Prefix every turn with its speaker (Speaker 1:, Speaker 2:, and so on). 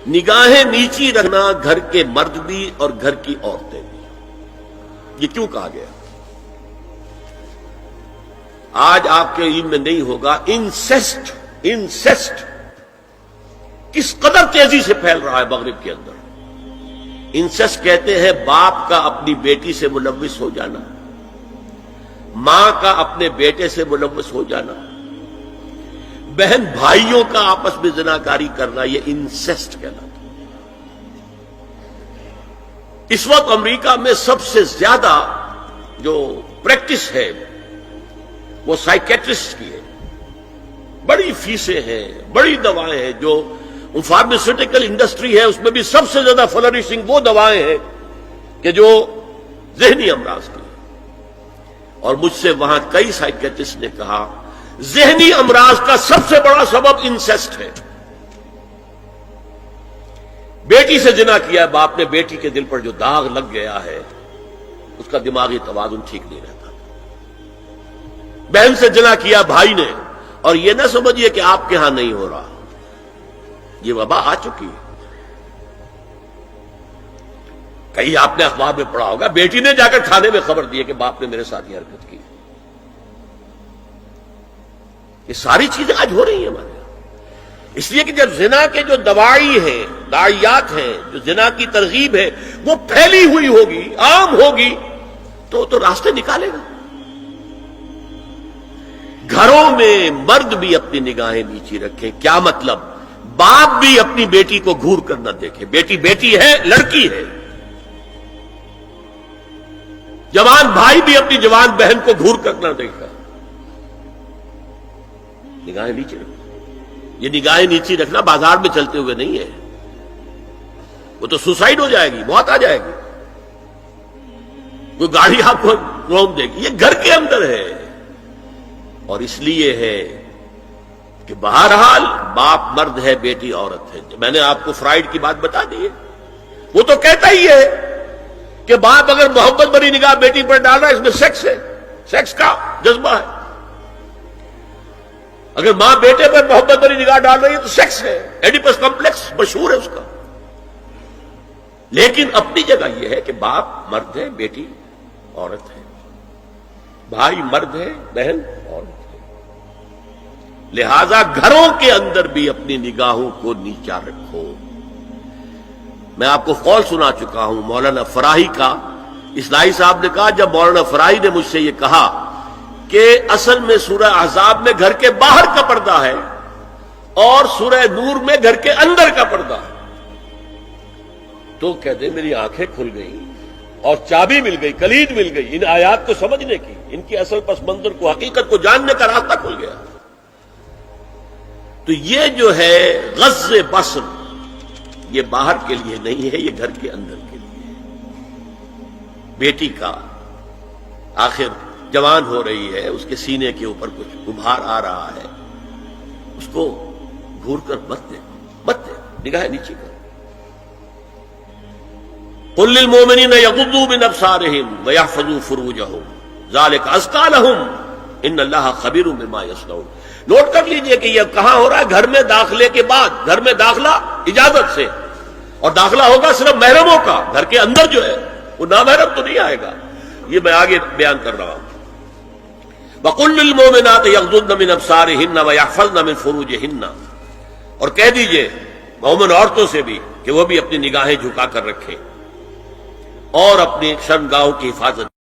Speaker 1: نگاہیں نیچی رکھنا گھر کے مرد بھی اور گھر کی عورتیں بھی، یہ کیوں کہا گیا؟ آج آپ کے علم میں نہیں ہوگا انسیسٹ کس قدر تیزی سے پھیل رہا ہے مغرب کے اندر۔ انسیسٹ کہتے ہیں باپ کا اپنی بیٹی سے ملوث ہو جانا، ماں کا اپنے بیٹے سے ملوث ہو جانا، بہن بھائیوں کا آپس میں زناکاری کرنا، یہ انسیسٹ کہلاتا ہے۔ اس وقت امریکہ میں سب سے زیادہ جو پریکٹس ہے وہ سائیکیٹرسٹ کی ہے، بڑی فیسیں ہیں، بڑی دوائیں ہیں، جو فارماسیوٹیکل انڈسٹری ہے اس میں بھی سب سے زیادہ فلرشنگ وہ دوائیں ہیں کہ جو ذہنی امراض کی ہیں۔ اور مجھ سے وہاں کئی سائیکیٹرسٹ نے کہا ذہنی امراض کا سب سے بڑا سبب انسیسٹ ہے۔ بیٹی سے زنا کیا ہے باپ نے، بیٹی کے دل پر جو داغ لگ گیا ہے اس کا دماغی توازن ٹھیک نہیں رہتا۔ بہن سے زنا کیا بھائی نے، اور یہ نہ سمجھیے کہ آپ کے ہاں نہیں ہو رہا، یہ وبا آ چکی ہے۔ کہیں آپ نے اخبار میں پڑھا ہوگا بیٹی نے جا کر تھانے میں خبر دی کہ باپ نے میرے ساتھ یہ حرکت کی۔ یہ ساری چیزیں آج ہو رہی ہیں ہمارے یہاں، اس لیے کہ جب زنا کے جو دوائی ہیں، داعیات ہیں، جو زنا کی ترغیب ہے وہ پھیلی ہوئی ہوگی، عام ہوگی، تو راستے نکالے گا۔ گھروں میں مرد بھی اپنی نگاہیں نیچی رکھیں۔ کیا مطلب؟ باپ بھی اپنی بیٹی کو گھور کر نہ دیکھے، بیٹی بیٹی ہے، لڑکی ہے۔ جوان بھائی بھی اپنی جوان بہن کو گھور کر نہ دیکھا۔ نگاہیں نیچی رکھنا، یہ نگاہیں نیچی رکھنا بازار میں چلتے ہوئے نہیں ہے، وہ تو سوسائڈ ہو جائے گی، موت آ جائے گی، کوئی گاڑی آپ کو روک دے گی۔ یہ گھر کے اندر ہے، اور اس لیے ہے کہ بہرحال باپ مرد ہے، بیٹی عورت ہے۔ میں نے آپ کو فرائیڈ کی بات بتا دی ہے، وہ تو کہتا ہی ہے کہ باپ اگر محبت بھری نگاہ بیٹی پر ڈال رہا ہے اس میں سیکس ہے، سیکس کا جذبہ ہے۔ اگر ماں بیٹے پر محبت بھری نگاہ ڈال رہی ہے تو سیکس ہے، ایڈیپس کمپلیکس مشہور ہے اس کا۔ لیکن اپنی جگہ یہ ہے کہ باپ مرد ہے، بیٹی عورت ہے، بھائی مرد ہے، بہن عورت ہے۔ لہذا گھروں کے اندر بھی اپنی نگاہوں کو نیچا رکھو۔ میں آپ کو قول سنا چکا ہوں مولانا فراہی کا۔ اصلاحی صاحب نے کہا جب مولانا فراہی نے مجھ سے یہ کہا کہ اصل میں سورہ احزاب میں گھر کے باہر کا پردہ ہے اور سورہ نور میں گھر کے اندر کا پردہ ہے، تو کہتے میری آنکھیں کھل گئیں اور چابی مل گئی، کلید مل گئی ان آیات کو سمجھنے کی، ان کی اصل پس منظر کو، حقیقت کو جاننے کا راستہ کھل گیا۔ تو یہ جو ہے غض بصر، یہ باہر کے لیے نہیں ہے، یہ گھر کے اندر کے لیے ہے۔ بیٹی کا آخر جوان ہو رہی ہے، اس کے سینے کے اوپر کچھ ابھار آ رہا ہے، اس کو گھور کر مت دے، نگاہ نیچے کر۔ قل للمؤمنین یغضوا من ابصارہم ویحفظوا فروجہم ذلک ازکی لہم ان اللہ خبیر بما یصنعون۔ نوٹ کر لیجئے کہ یہ کہاں ہو رہا ہے؟ گھر میں داخلے کے بعد۔ گھر میں داخلہ اجازت سے، اور داخلہ ہوگا صرف محرموں کا، گھر کے اندر جو ہے وہ نامحرم تو نہیں آئے گا۔ یہ میں آگے بیان کر رہا ہوں۔ وَقُلْ لِلْمُؤْمِنَاتِ يَغْضُضْنَ مِنْ أَبْصَارِهِنَّ وَيَحْفَظْنَ مِنْ فُرُوجِهِنَّ، اور کہہ دیجئے مومن عورتوں سے بھی کہ وہ بھی اپنی نگاہیں جھکا کر رکھیں اور اپنی شرمگاہوں کی حفاظت